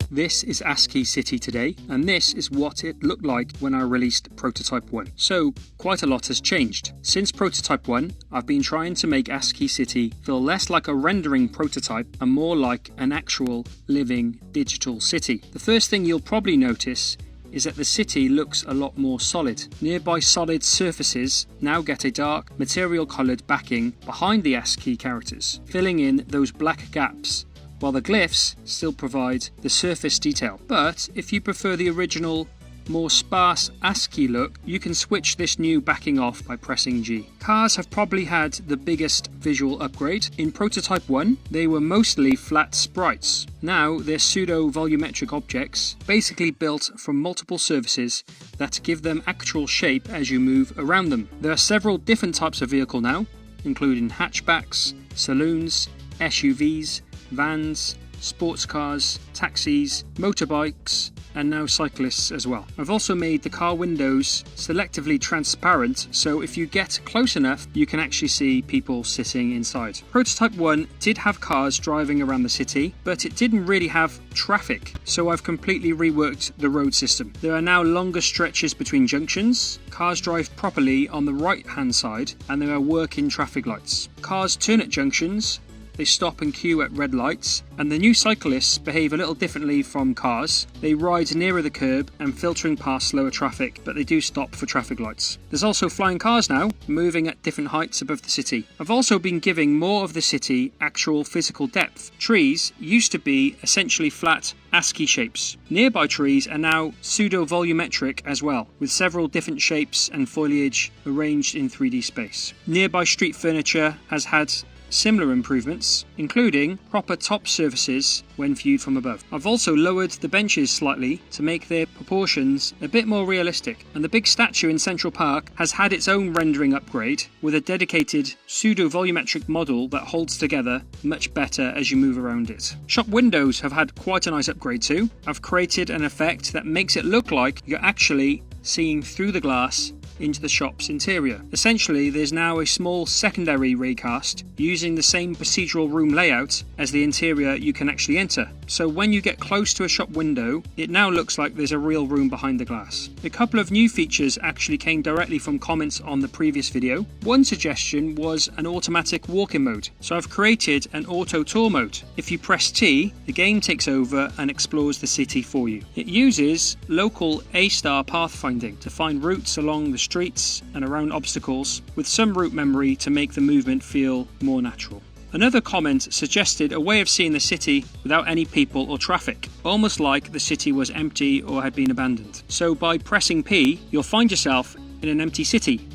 This is ASCII City today, and this is what it looked like when I released Prototype 1. So, quite a lot has changed. Since Prototype 1, I've been trying to make ASCII City feel less like a rendering prototype and more like an actual, living, digital city. The first thing you'll probably notice is that the city looks a lot more solid. Nearby solid surfaces now get a dark, material-coloured backing behind the ASCII characters, filling in those black gaps, while the glyphs still provide the surface detail. But if you prefer the original, more sparse ASCII look, you can switch this new backing off by pressing G. Cars have probably had the biggest visual upgrade. In Prototype 1, they were mostly flat sprites. Now they're pseudo-volumetric objects, basically built from multiple surfaces that give them actual shape as you move around them. There are several different types of vehicle now, including hatchbacks, saloons, SUVs, vans, sports cars, taxis, motorbikes, and now cyclists as well. I've also made the car windows selectively transparent, so if you get close enough, you can actually see people sitting inside. Prototype 1 did have cars driving around the city, but it didn't really have traffic, so I've completely reworked the road system. There are now longer stretches between junctions, cars drive properly on the right-hand side, and there are working traffic lights. Cars turn at junctions, they stop and queue at red lights, and the new cyclists behave a little differently from cars. They ride nearer the curb and filtering past slower traffic, but they do stop for traffic lights. There's also flying cars now, moving at different heights above the city. I've also been giving more of the city actual physical depth. Trees used to be essentially flat ASCII shapes. Nearby trees are now pseudo-volumetric as well, with several different shapes and foliage arranged in 3D space. Nearby street furniture has had similar improvements, including proper top surfaces when viewed from above. I've also lowered the benches slightly to make their proportions a bit more realistic, and the big statue in Central Park has had its own rendering upgrade with a dedicated pseudo-volumetric model that holds together much better as you move around it. Shop windows have had quite a nice upgrade too. I've created an effect that makes it look like you're actually seeing through the glass into the shop's interior. Essentially, there's now a small secondary raycast using the same procedural room layout as the interior you can actually enter. So when you get close to a shop window, it now looks like there's a real room behind the glass. A couple of new features actually came directly from comments on the previous video. One suggestion was an automatic walk-in mode. So I've created an auto tour mode. If you press T, the game takes over and explores the city for you. It uses local A-star pathfinding to find routes along the streets and around obstacles, with some route memory to make the movement feel more natural. Another comment suggested a way of seeing the city without any people or traffic, almost like the city was empty or had been abandoned. So by pressing P, you'll find yourself in an empty city.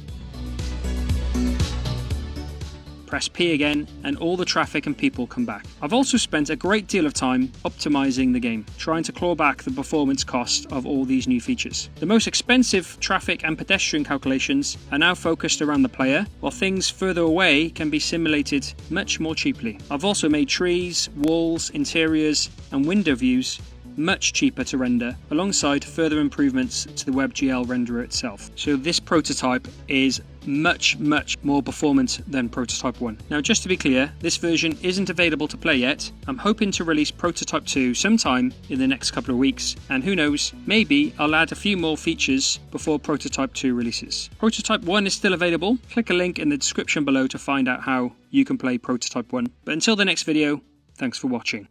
Press P again, and all the traffic and people come back. I've also spent a great deal of time optimizing the game, trying to claw back the performance cost of all these new features. The most expensive traffic and pedestrian calculations are now focused around the player, while things further away can be simulated much more cheaply. I've also made trees, walls, interiors, and window views much cheaper to render, alongside further improvements to the WebGL renderer itself. So this prototype is much more performant than Prototype 1. Now, just to be clear, this version isn't available to play yet. I'm hoping to release Prototype 2 sometime in the next couple of weeks, and who knows, maybe I'll add a few more features before Prototype 2 releases. Prototype 1 is still available. Click a link in the description below to find out how you can play Prototype 1. But until the next video, thanks for watching.